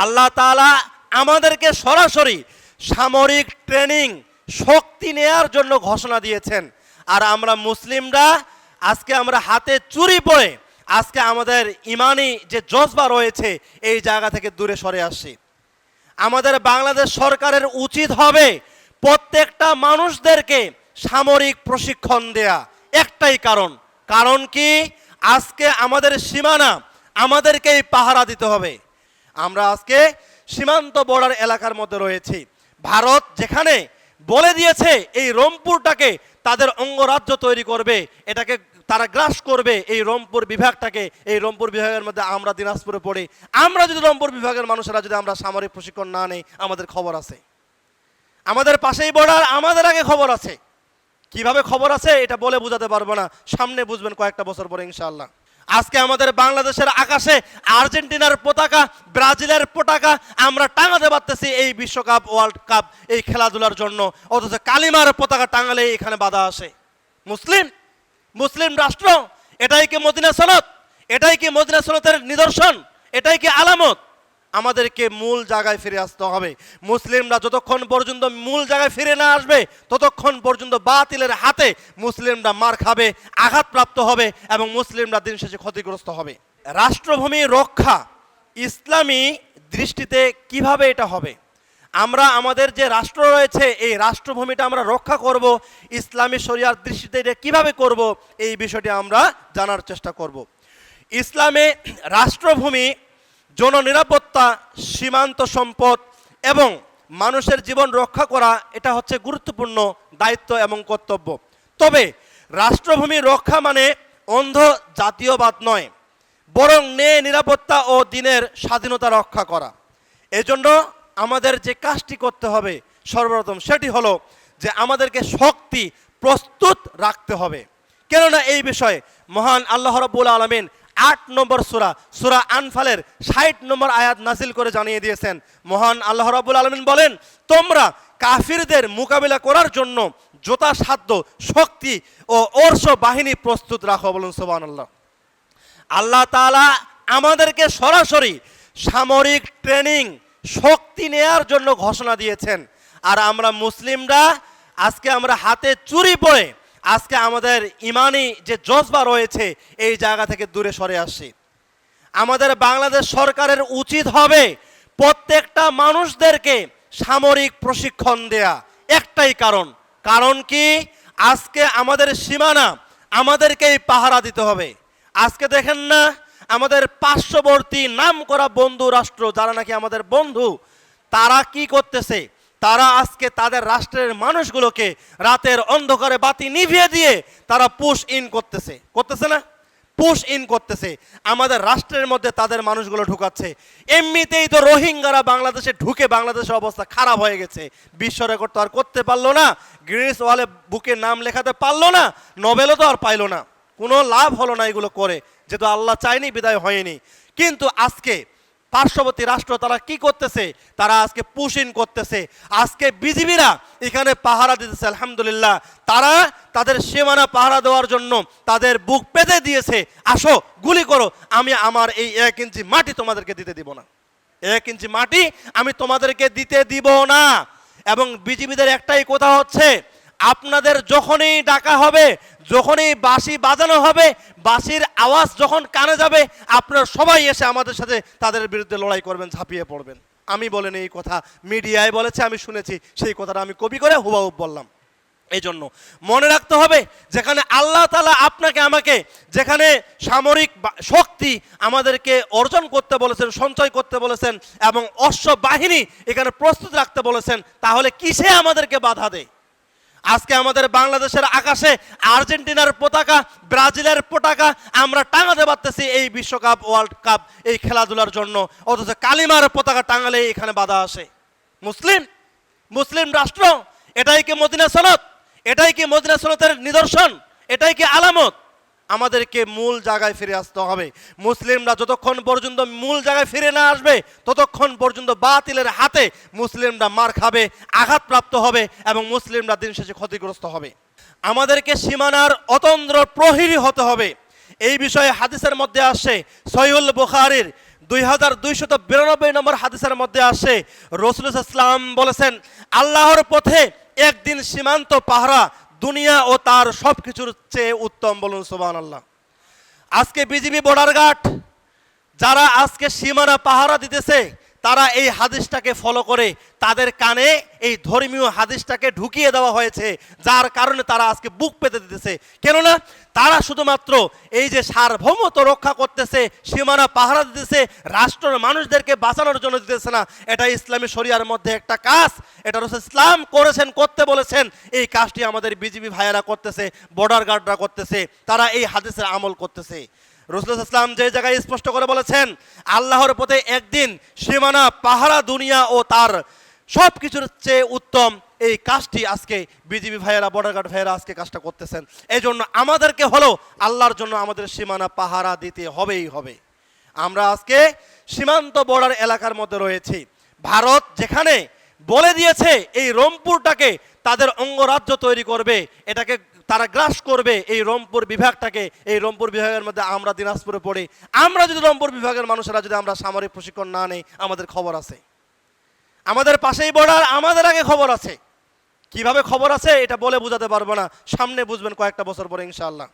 আল্লাহ তাআলা আমাদেরকে সরাসরি সামরিক ট্রেনিং শক্তি নেয়ার জন্য ঘোষণা দিয়েছেন। আর আমরা মুসলিমরা আজকে আমরা হাতে চুরি পড়ে আজকে আমাদের ইমানি যে জজবা রয়েছে এই জায়গা থেকে দূরে সরে আসছি। আমাদের বাংলাদেশ সরকারের উচিত হবে প্রত্যেকটা মানুষদেরকে সামরিক প্রশিক্ষণ দেয়া। একটাই কারণ কি, আজকে আমাদের সীমানা আমাদেরকেই পাহারা দিতে হবে। আমরা আজকে সীমান্ত বর্ডার এলাকার মধ্যে রয়েছি। ভারত যেখানে বলে দিয়েছে এই রংপুরটাকে তাদের অঙ্গরাজ্য তৈরি করবে, এটাকে তারা গ্রাস করবে, এই রংপুর বিভাগটাকে। এই রংপুর বিভাগের মধ্যে আমরা দিনাজপুরে পড়ি। আমরা যদি রংপুর বিভাগের মানুষেরা যদি আমরা সামরিক প্রশিক্ষণ না নেই, আমাদের খবর আছে। আমাদের পাশেই বর্ডার, আমাদের আগে খবর আছে। কিভাবে খবর আছে এটা বলে বোঝাতে পারবো না, সামনে বুঝবেন কয়েকটা বছর পরে ইনশাআল্লাহ। আজকে আমাদের বাংলাদেশের আকাশে আর্জেন্টিনার পতাকা, ব্রাজিলের পতাকা আমরা টাঙাতে পারতেছি এই বিশ্বকাপ, ওয়ার্ল্ড কাপ, এই খেলাধুলার জন্য। অথচ কালিমার পতাকা টাঙালে এখানে বাধা আসে। মুসলিম রাষ্ট্র, এটাই কি মদিনা সনদ? এটাই কি মদিনা সনদের নিদর্শন? এটাই কি আলামত? আমাদেরকে মূল জায়গায় ফিরে আসতে হবে। মুসলিমরা যতক্ষণ পর্যন্ত মূল জায়গায় ফিরে না আসবে ততক্ষণ পর্যন্ত বাতিলের হাতে মুসলিমরা মার খাবে, আঘাতপ্রাপ্ত হবে এবং মুসলিমরা দিন শেষে ক্ষতিগ্রস্ত হবে। রাষ্ট্রভূমি রক্ষা ইসলামী দৃষ্টিতে কিভাবে এটা হবে? আমরা আমাদের যে রাষ্ট্র রয়েছে এই রাষ্ট্রভূমিটা আমরা রক্ষা করব, ইসলামী শরিয়ার দৃষ্টিতে এটা কীভাবে করব, এই বিষয়টি আমরা জানার চেষ্টা করব। ইসলামে রাষ্ট্রভূমি, জননিরাপত্তা, সীমান্ত সম্পদ এবং মানুষের জীবন রক্ষা করা এটা হচ্ছে গুরুত্বপূর্ণ দায়িত্ব এবং কর্তব্য। তবে রাষ্ট্রভূমি রক্ষা মানে অন্ধ জাতীয়বাদ নয়, বরং ন্যায়, নিরাপত্তা ও দিনের স্বাধীনতা রক্ষা করা। এজন্য আমাদের যে কাজটি করতে হবে সর্বপ্রথম সেটি হলো যে আমাদেরকে শক্তি প্রস্তুত রাখতে হবে। কেননা এই বিষয়ে মহান আল্লাহ রাব্বুল আলামিন 8 নম্বর সূরা আনফালের 60 নম্বর আয়াত নাজিল করে জানিয়ে দিয়েছেন। মহান আল্লাহ রাব্বুল আলামিন বলেন, তোমরা কাফিরদের মোকাবিলা করার জন্য যথাসাধ্য শক্তি ও অর্শ বাহিনী প্রস্তুত রাখো। বলুন সুবহানাল্লাহ। আল্লাহ তাআলা আমাদেরকে সরাসরি সামরিক ট্রেনিং শক্তি নেয়ার জন্য ঘোষণা দিয়েছেন। আর আমরা মুসলিমরা আজকে আমরা হাতে চুরি পড়ে আজকে আমাদের ইমানি যে জজবা রয়েছে এই জায়গা থেকে দূরে সরে আসছি। আমাদের বাংলাদেশ সরকারের উচিত হবে প্রত্যেকটা মানুষদেরকে সামরিক প্রশিক্ষণ দেয়া। একটাই কারণ কি, আজকে আমাদের সীমানা আমাদেরকেই পাহারা দিতে হবে। আজকে দেখেন না আমাদের পার্শ্ববর্তী নাম করা বন্ধু রাষ্ট্র, যারা নাকি আমাদের বন্ধু, তারা কি করতেছে? তারা আজকে তাদের রাষ্ট্রের মানুষগুলোকে রাতের অন্ধকারে বাতি নিভিয়ে দিয়ে তারা পুশ ইন করতেছে না? পুশ ইন করতেছে, আমাদের রাষ্ট্রের মধ্যে তাদের মানুষগুলো ঢুকাচ্ছে। এমনিতেই তো রোহিঙ্গারা বাংলাদেশে ঢুকে বাংলাদেশের অবস্থা খারাপ হয়ে গেছে। বিশ্ব রেকর্ড তো আর করতে পারলো না, গ্রিনিস ওয়ালে বুকে নাম লেখাতে পারলো না, নোবেলও তো আর পাইলো না। কোনো লাভ হলো না এগুলো করে, যেহেতু আল্লাহ চায়নি বিদায় হয়নি। কিন্তু আজকে পার্শ্ববর্তী রাষ্ট্র তারা কি করতেছে? তারা আজকে পুশ ইন করতেছে। আজকে বিজিবিরা এখানে পাহারা দিতেছে। আলহামদুলিল্লাহ, তারা তাদের সীমানা পাহারা দেওয়ার জন্য তাদের বুক পেতে দিয়েছে। আসো গুলি করো, আমি আমার এই 1 ইঞ্চি মাটি তোমাদেরকে দিতে দিব না। 1 ইঞ্চি মাটি আমি তোমাদেরকে দিতে দিব না। এবং বিজিবিদের একটাই কথা হচ্ছে, আপনাদের যখনই ডাকা হবে, যখনই বাঁশি বাজানো হবে, বাঁশির আওয়াজ যখন কানে যাবে, আপনারা সবাই এসে আমাদের সাথে তাদের বিরুদ্ধে লড়াই করবেন, ঝাঁপিয়ে পড়বেন। আমি বলেন এই কথা, মিডিয়ায় বলেছে, আমি শুনেছি, সেই কথাটা আমি কপি করে হুবহু বললাম। এই জন্য মনে রাখতে হবে, যেখানে আল্লাহ তাআলা আপনাকে আমাকে যেখানে সামরিক শক্তি আমাদেরকে অর্জন করতে বলেছেন, সঞ্চয় করতে বলেছেন এবং অশ্ব বাহিনী এখানে প্রস্তুত রাখতে বলেছেন, তাহলে কিসে আমাদেরকে বাধা দেয়? আজকে আমাদের বাংলাদেশের আকাশে আর্জেন্টিনার পতাকা, ব্রাজিলের পতাকা আমরা টাঙাতে পারতেছি এই বিশ্বকাপ, ওয়ার্ল্ড কাপ, এই খেলাধুলার জন্য। অথচ কালিমার পতাকা টাঙালে এখানে বাধা আসে। মুসলিম রাষ্ট্র, এটাই কি মদিনা সনদ? এটাই কি মদিনা সনদের নিদর্শন? এটাই কি আলামত? আমাদেরকে মূল জায়গায় ফিরে আসতে হবে। মুসলিমরা যতক্ষণ পর্যন্ত মূল জায়গায় ফিরে না আসবে ততক্ষণ পর্যন্ত বাতিলের হাতে মুসলিমরা মার খাবে, আঘাতপ্রাপ্ত হবে এবং মুসলিমরা দিন শেষে ক্ষতিগ্রস্ত হবে। আমাদেরকে সীমানার অতন্দ্র প্রহরী হতে হবে। এই বিষয়ে হাদিসের মধ্যে আসছে, সহিহুল বুখারীর 2292 নম্বর হাদিসের মধ্যে আসে রাসূল ইসলাম বলেছেন, আল্লাহর পথে একদিন সীমান্ত পাহারা দুনিয়া ও তার সব কিছুর চেয়ে উত্তম। বলুন সুবহানাল্লাহ। আজকে বিজিবি বর্ডার গার্ড যারা আজকে সীমানা পাহারা দিতেছে, তারা এই হাদিসটাকে ফলো করে তাদের কানে এই ধর্মীয় হাদিসটাকে ঢুকিয়ে দেওয়া হয়েছে, যার কারণে তারা আজকে বুক পেতে দিতেছে। কেননা তারা শুধুমাত্র এই যে সার্বভৌমত্ব রক্ষা করতেছে, সীমানা পাহারা দিতেছে, রাষ্ট্রের মানুষদেরকে বাঁচানোর জন্য দিতেছে না। এটা ইসলামী শরিয়ার মধ্যে একটা কাজ, এটা রাসূল ইসলাম করেছেন, করতে বলেছেন। এই কাজটি আমাদের বিজিবি ভাইয়েরা করতেছে, বর্ডার গার্ডরা করতেছে, তারা এই হাদিসের আমল করতেছে। রাসূল ইসলাম যে জায়গায় স্পষ্ট করে বলেছেন, আল্লাহর পথে একদিন সীমানা পাহারা দুনিয়া ও তার সব কিছুর চেয়ে উত্তম, এই কাজটি আজকে বিজিবি ভাইয়েরা, বর্ডার গার্ড ভাইয়েরা আজকে কাজটা করতেছেন। এই জন্য আমাদেরকে হলো আল্লাহর জন্য আমাদের সীমানা পাহারা দিতে হবেই হবে। আমরা আজকে সীমান্ত বর্ডার এলাকার মধ্যে রয়েছি। ভারত যেখানে বলে দিয়েছে এই রংপুরটাকে তাদের অঙ্গরাজ্য তৈরি করবে, এটাকে তারা গ্রাস করবে, এই রংপুর বিভাগটাকে। এই রংপুর বিভাগের মধ্যে আমরা দিনাজপুরে পড়ি, আমরা যদি রংপুর বিভাগের মানুষেরা যদি আমরা সামরিক প্রশিক্ষণ না নেই, আমাদের খবর আছে। আমাদের পাশেই বর্ডার, আমাদের আগে খবর আছে। কিভাবে খবর আছে এটা বলে বোঝাতে পারবো না, সামনে বুঝবেন কয়েকটা বছর পরে ইনশাআল্লাহ।